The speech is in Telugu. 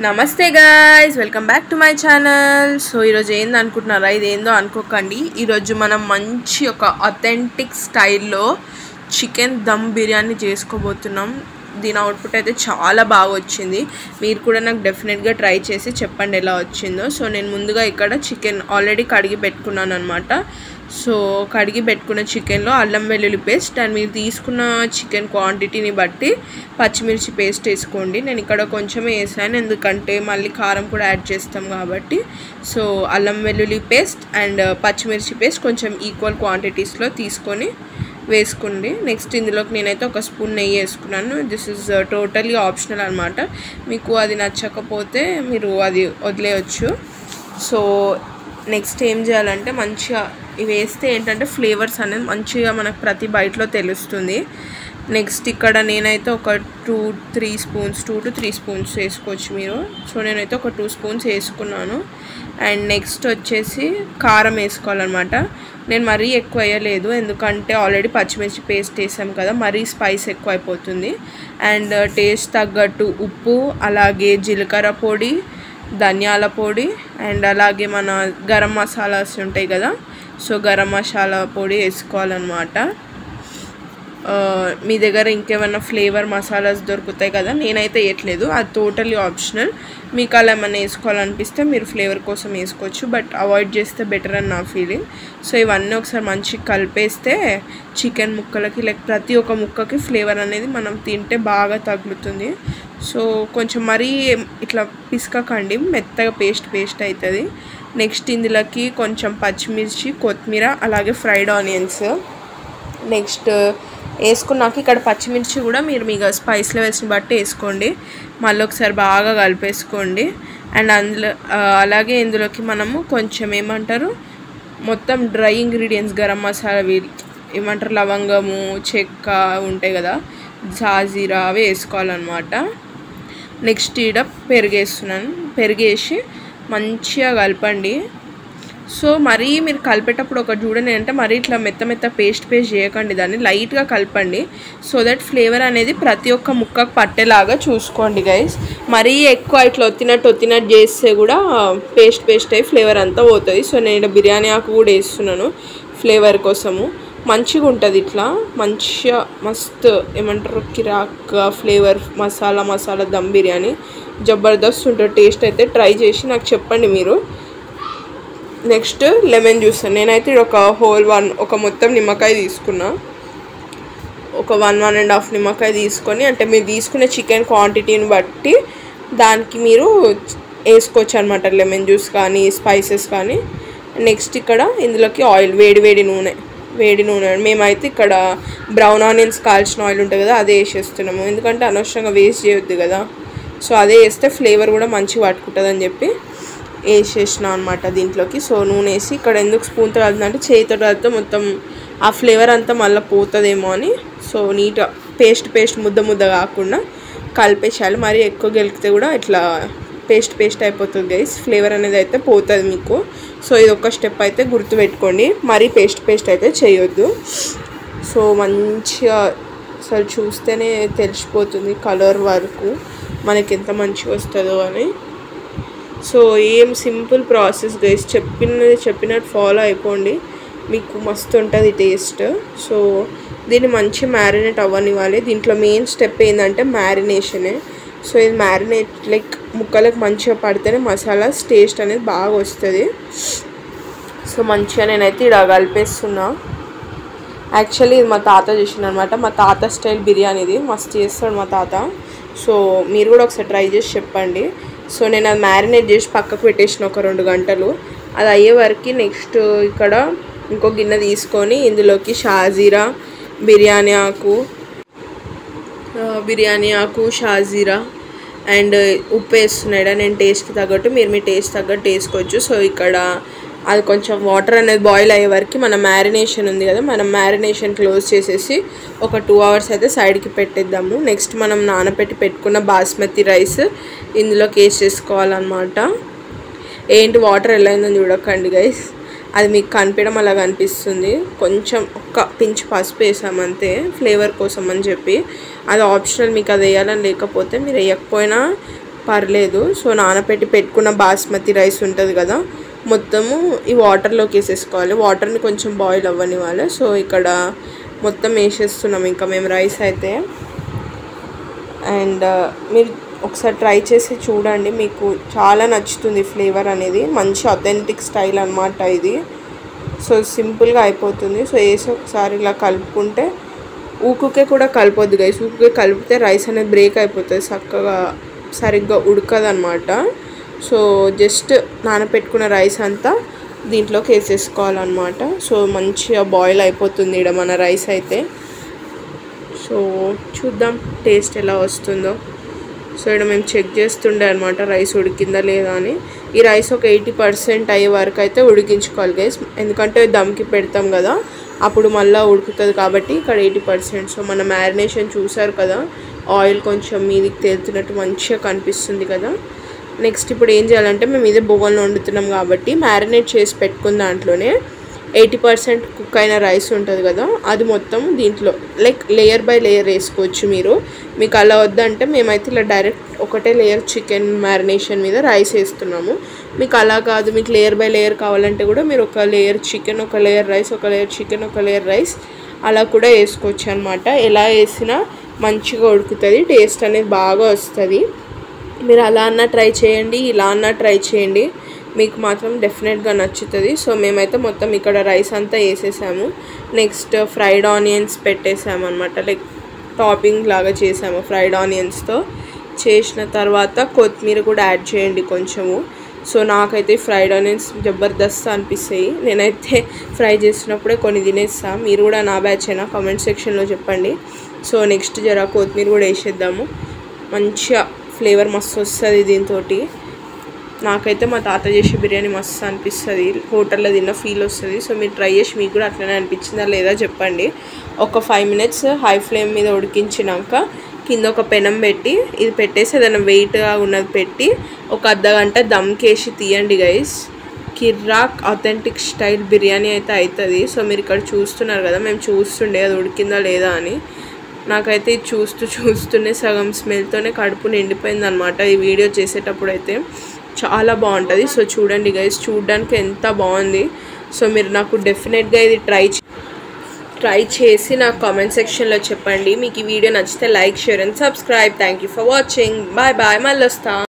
నమస్తే guys, welcome back to my channel. So ఈరోజు ఏంది అనుకుంటున్నారా? ఇదేందో అనుకోకండి. ఈరోజు మనం మంచి ఒక అథెంటిక్ స్టైల్లో చికెన్ దమ్ బిర్యానీ చేసుకోబోతున్నాం. దీని అవుట్పుట్ అయితే చాలా బాగా వచ్చింది. మీరు కూడా నాకు డెఫినెట్గా ట్రై చేసి చెప్పండి ఎలా వచ్చిందో. సో నేను ముందుగా ఇక్కడ చికెన్ ఆల్రెడీ కడిగి పెట్టుకున్నాను అనమాట. సో కడిగి పెట్టుకున్న చికెన్లో అల్లం వెల్లుల్లి పేస్ట్ అండ్ మీరు తీసుకున్న చికెన్ క్వాంటిటీని బట్టి పచ్చిమిర్చి పేస్ట్ వేసుకోండి. నేను ఇక్కడ కొంచెమే వేసాను, ఎందుకంటే మళ్ళీ కారం కూడా యాడ్ చేస్తాం కాబట్టి. సో అల్లం వెల్లుల్లి పేస్ట్ అండ్ పచ్చిమిర్చి పేస్ట్ కొంచెం ఈక్వల్ క్వాంటిటీస్లో తీసుకొని వేసుకోండి. నెక్స్ట్ ఇందులోకి నేనైతే ఒక స్పూన్ నెయ్యి వేసుకున్నాను. దిస్ ఇస్ టోటలీ ఆప్షనల్ అనమాట. మీకు అది నచ్చకపోతే మీరు అది వదిలేయచ్చు. సో నెక్స్ట్ ఏం చేయాలంటే మంచిగా ఇవి వేస్తే ఏంటంటే ఫ్లేవర్స్ అనేది మంచిగా మనకు ప్రతి బైట్లో తెలుస్తుంది. నెక్స్ట్ ఇక్కడ నేనైతే ఒక 2 to 3 స్పూన్స్ వేసుకోవచ్చు మీరు. సో నేనైతే ఒక 2 స్పూన్స్ వేసుకున్నాను. అండ్ నెక్స్ట్ వచ్చేసి కారం వేసుకోవాలన్నమాట. నేను మరీ ఎక్కువ వేయలేదు, ఎందుకంటే ఆల్రెడీ పచ్చిమిర్చి పేస్ట్ వేసాం కదా, మరీ స్పైస్ ఎక్కువ అయిపోతుంది. అండ్ టేస్ట్ తగ్గట్టు ఉప్పు, అలాగే జీలకర్ర పొడి, ధనియాల పొడి అండ్ అలాగే మన గరం మసాలాస్ ఉంటాయి కదా, సో గరం మసాలా పొడి వేసుకోవాలన్నమాట. మీ దగ్గర ఇంకేమైనా ఫ్లేవర్ మసాలాస్ దొరుకుతాయి కదా, నేనైతే వేయట్లేదు, అది టోటలీ ఆప్షనల్. మీకు అలా ఏమైనా వేసుకోవాలనిపిస్తే మీరు ఫ్లేవర్ కోసం వేసుకోవచ్చు, బట్ అవాయిడ్ చేస్తే బెటర్ అని నా ఫీలింగ్. సో ఇవన్నీ ఒకసారి మంచిగా కలిపేస్తే చికెన్ ముక్కలకి లైక్ ప్రతి ఒక్క ముక్కకి ఫ్లేవర్ అనేది మనం తింటే బాగా తగులుతుంది. సో కొంచెం మరీ ఇట్లా పిసకకండి, మెత్తగా పేస్ట్ అవుతుంది. నెక్స్ట్ ఇందులోకి కొంచెం పచ్చిమిర్చి, కొత్తిమీర, అలాగే ఫ్రైడ్ ఆనియన్స్ నెక్స్ట్ వేసుకున్నాక ఇక్కడ పచ్చిమిర్చి కూడా మీరు మీ స్పైస్ లెవెల్స్ని బట్టి వేసుకోండి. మళ్ళీ ఒకసారి బాగా కలిపేసుకోండి. అండ్ అందులో అలాగే ఇందులోకి మనము కొంచెం ఏమంటారు మొత్తం డ్రై ఇంగ్రీడియంట్స్ గరం మసాలా ఏమంటారు లవంగము, చెక్క ఉంటాయి కదా, జాజీరా అవి వేసుకోవాలన్నమాట. నెక్స్ట్ ఈడ పెరిగేస్తున్నాను, పెరిగేసి మంచిగా కలపండి. సో మరీ మీరు కలిపేటప్పుడు ఒకటి చూడండి, అంటే మరీ ఇట్లా మెత్త పేస్ట్ చేయకండి, దాన్ని లైట్గా కలపండి. సో దట్ ఫ్లేవర్ అనేది ప్రతి ఒక్క ముక్కకు పట్టేలాగా చూసుకోండి గైస్. మరీ ఎక్కువ ఇట్లా ఒత్తినట్టు చేస్తే కూడా పేస్ట్ అయ్యి ఫ్లేవర్ అంతా పోతుంది. సో నేను ఇక్కడ బిర్యానీ ఆకు కూడా వేస్తున్నాను ఫ్లేవర్ కోసము. మంచిగా ఉంటుంది ఇట్లా, మంచిగా మస్తు ఏమంటారు కిరాక్ ఫ్లేవర్ మసాలా దమ్ బిర్యానీ జబర్దస్త్ ఉంటుంది. టేస్ట్ అయితే ట్రై చేసి నాకు చెప్పండి మీరు. నెక్స్ట్ లెమన్ జ్యూస్, నేనైతే ఒక మొత్తం నిమ్మకాయ తీసుకున్నా, ఒక 1.5 నిమ్మకాయ తీసుకొని, అంటే మీరు తీసుకునే చికెన్ క్వాంటిటీని బట్టి దానికి మీరు వేసుకోవచ్చు అనమాట, లెమన్ జ్యూస్ కానీ స్పైసెస్ కానీ. నెక్స్ట్ ఇక్కడ ఇందులోకి ఆయిల్, వేడి నూనె మేమైతే ఇక్కడ బ్రౌన్ ఆనియన్స్ కాల్చిన ఆయిల్ ఉంటుంది కదా, అదే వేసేస్తున్నాము, ఎందుకంటే అనవసరంగా వేస్ట్ చేయొద్దు కదా. సో అదే వేస్తే ఫ్లేవర్ కూడా మంచిగా పట్టుకుంటుంది అని చెప్పి వేసేసినాం అనమాట దీంట్లోకి. సో నూనె వేసి ఇక్కడ ఎందుకు స్పూన్తో కలుతుందంటే చేతితో కలిపితే మొత్తం ఆ ఫ్లేవర్ అంతా మళ్ళీ పోతుందేమో అని. సో నీట్గా పేస్ట్ ముద్ద కాకుండా కలిపేసేయాలి. మరీ ఎక్కువ గెలికితే కూడా ఇట్లా పేస్ట్ అయిపోతుంది గైస్, ఫ్లేవర్ అనేది అయితే పోతుంది మీకు. సో ఇది ఒక స్టెప్ అయితే గుర్తుపెట్టుకోండి, మరీ పేస్ట్ అయితే చేయొద్దు. సో మంచిగా అసలు చూస్తేనే తెలిసిపోతుంది కలర్ వరకు మనకి ఎంత మంచిగా వస్తుందో అని. సో ఏం సింపుల్ ప్రాసెస్ గైస్, చెప్పినట్టు ఫాలో అయిపోండి, మీకు మస్తు ఉంటుంది టేస్ట్. సో దీన్ని మంచి మ్యారినేట్ అవ్వనివ్వాలి. దీంట్లో మెయిన్ స్టెప్ ఏంటంటే మ్యారినేషనే. సో ఇది మ్యారినేట్ లైక్ ముక్కలకు మంచిగా పడితేనే మసాలాస్ టేస్ట్ అనేది బాగా వస్తుంది. సో మంచిగా నేనైతే ఇలా కలిపేస్తున్నా. యాక్చువల్లీ ఇది మా తాత చేసిన అనమాట, మా తాత స్టైల్ బిర్యానీ, ఇది మస్తు చేస్తాడు మా తాత. సో మీరు కూడా ఒకసారి ట్రై చేసి చెప్పండి. సో నేను అది మ్యారినేట్ చేసి పక్కకు పెట్టేసిన ఒక 2 గంటలు, అది అయ్యే వరకు నెక్స్ట్ ఇక్కడ ఇంకో గిన్నె తీసుకొని ఇందులోకి షాజీరా, బిర్యానీ ఆకు, షాజీరా అండ్ ఉప్పు వేస్తున్నాడు. నేను టేస్ట్ తగ్గట్టు, మీరు మీ టేస్ట్ తగ్గట్టు వేసుకోవచ్చు. సో ఇక్కడ అది కొంచెం వాటర్ అనేది బాయిల్ అయ్యే వరకు మన మ్యారినేషన్ ఉంది కదా, మనం మ్యారినేషన్ క్లోజ్ చేసేసి ఒక 2 hours అయితే సైడ్కి పెట్టేద్దాము. నెక్స్ట్ మనం నానబెట్టి పెట్టుకున్న బాస్మతి రైస్ ఇందులోకి వేసేసుకోవాలన్నమాట. ఏంటి వాటర్ ఎలా అయిందని చూడకండి గైస్, అది మీకు కనిపించడం అలా కనిపిస్తుంది. కొంచెం ఒక్క పించ్ పసుపు వేసామంతే ఫ్లేవర్ కోసం అని చెప్పి, అది ఆప్షనల్, మీకు అది వేయాలని లేకపోతే మీరు వేయకపోయినా పర్లేదు. సో నానబెట్టి పెట్టుకున్న బాస్మతి రైస్ ఉంటుంది కదా, మొత్తము ఈ వాటర్లోకి వేసేసుకోవాలి. వాటర్ని కొంచెం బాయిల్ అవ్వనివ్వాలి. సో ఇక్కడ మొత్తం వేసేస్తున్నాం ఇంకా మేము రైస్ అయితే. అండ్ మీరు ఒకసారి ట్రై చేసి చూడండి, మీకు చాలా నచ్చుతుంది ఫ్లేవర్ అనేది. మంచి అథెంటిక్ స్టైల్ అనమాట ఇది. సో సింపుల్గా అయిపోతుంది. సో వేసి ఒకసారి ఇలా కలుపుకుంటే, ఊకుకే కూడా కలిపొద్దు గైస్. ఊకుకే కలిపితే రైస్ అనేది బ్రేక్ అయిపోతుంది, చక్కగా సరిగ్గా ఉడకదనమాట. సో జస్ట్ నానబెట్టుకున్న రైస్ అంతా దీంట్లోకి వేసేసుకోవాలన్నమాట. సో మంచిగా బాయిల్ అయిపోతుంది ఇక్కడ మన రైస్ అయితే. సో చూద్దాం టేస్ట్ ఎలా వస్తుందో. సో ఇక్కడ మేము చెక్ చేస్తుండే అనమాట రైస్ ఉడికిందా లేదా అని. ఈ రైస్ ఒక 80% అయ్యే వరకు అయితే ఉడికించుకోవాలి గైస్, ఎందుకంటే దమ్కి పెడతాం కదా, అప్పుడు మళ్ళీ ఉడుకుతుంది కాబట్టి ఇక్కడ 80%. సో మన మ్యారినేషన్ చూసారు కదా, ఆయిల్ కొంచెం మీదికి తేలుతున్నట్టు మంచిగా కనిపిస్తుంది కదా. నెక్స్ట్ ఇప్పుడు ఏం చేయాలంటే, మేము ఇదే బొగన్లో వండుతున్నాం కాబట్టి మ్యారినేట్ చేసి పెట్టుకున్న దాంట్లోనే 80% కుక్ అయిన రైస్ ఉంటుంది కదా, అది మొత్తం దీంట్లో లైక్ లేయర్ బై లేయర్ వేసుకోవచ్చు మీరు. మీకు అలా వద్దంటే మేమైతే ఇలా డైరెక్ట్ ఒకటే లేయర్ చికెన్ మ్యారినేషన్ మీద రైస్ వేస్తున్నాము. మీకు అలా కాదు, మీకు లేయర్ బై లేయర్ కావాలంటే కూడా మీరు ఒక లేయర్ చికెన్, ఒక లేయర్ రైస్, ఒక లేయర్ చికెన్, ఒక లేయర్ రైస్ అలా కూడా వేసుకోవచ్చు అనమాట. ఎలా వేసినా మంచిగా ఉడుకుతుంది, టేస్ట్ అనేది బాగా వస్తుంది. మీరు అలా అన్నా ట్రై చేయండి, ఇలా అన్నా ట్రై చేయండి, మీకు మాత్రం డెఫినెట్గా నచ్చుతుంది. సో మేమైతే మొత్తం ఇక్కడ రైస్ అంతా వేసేసాము. నెక్స్ట్ ఫ్రైడ్ ఆనియన్స్ పెట్టేసాము అనమాట, లైక్ టాపింగ్ లాగా చేసాము ఫ్రైడ్ ఆనియన్స్తో. చేసిన తర్వాత కొత్తిమీర కూడా యాడ్ చేయండి కొంచెము. సో నాకైతే ఫ్రైడ్ ఆనియన్స్ జబర్దస్త్ అనిపిస్తాయి, నేనైతే ఫ్రై చేసినప్పుడే కొన్ని తినేస్తా. మీరు కూడా నా బ్యాచ్ అయినా కామెంట్ సెక్షన్లో చెప్పండి. సో నెక్స్ట్ జర కొత్తిమీర కూడా వేసేద్దాము, మంచిగా ఫ్లేవర్ మస్తు వస్తుంది దీంతో. నాకైతే మా తాత చేసే బిర్యానీ మస్తు అనిపిస్తుంది, హోటల్లో తిన్న ఫీల్ వస్తుంది. సో మీరు ట్రై చేసి మీకు కూడా అట్లనే అనిపించిందా లేదా చెప్పండి. ఒక 5 minutes హై ఫ్లేమ్ మీద ఉడికించినాక కింద ఒక పెనం పెట్టి, ఇది పెట్టేసి ఏదైనా వెయిట్గా ఉన్నది పెట్టి ఒక అర్ధగంట దమ్కేసి తీయండి గైస్. కిర్రాక్ అథెంటిక్ స్టైల్ బిర్యానీ అయితే అవుతుంది. సో మీరు ఇక్కడ చూస్తున్నారు కదా, మేము చూస్తుండే అది ఉడికిందా లేదా అని. నాకైతే ఇది చూస్తూనే సగం స్మెల్తోనే కడుపు నిండిపోయింది అనమాట ఈ వీడియో చేసేటప్పుడు అయితే. చాలా బాగుంటుంది. సో చూడండి గైస్, చూడడానికి ఎంత బాగుంది. సో మీరు నాకు డెఫినెట్గా ఇది ట్రై చేసి నాకు కామెంట్ సెక్షన్లో చెప్పండి. మీకు ఈ వీడియో నచ్చితే like, share and subscribe. Thank you for watching. Bye bye, మళ్ళీ వస్తా.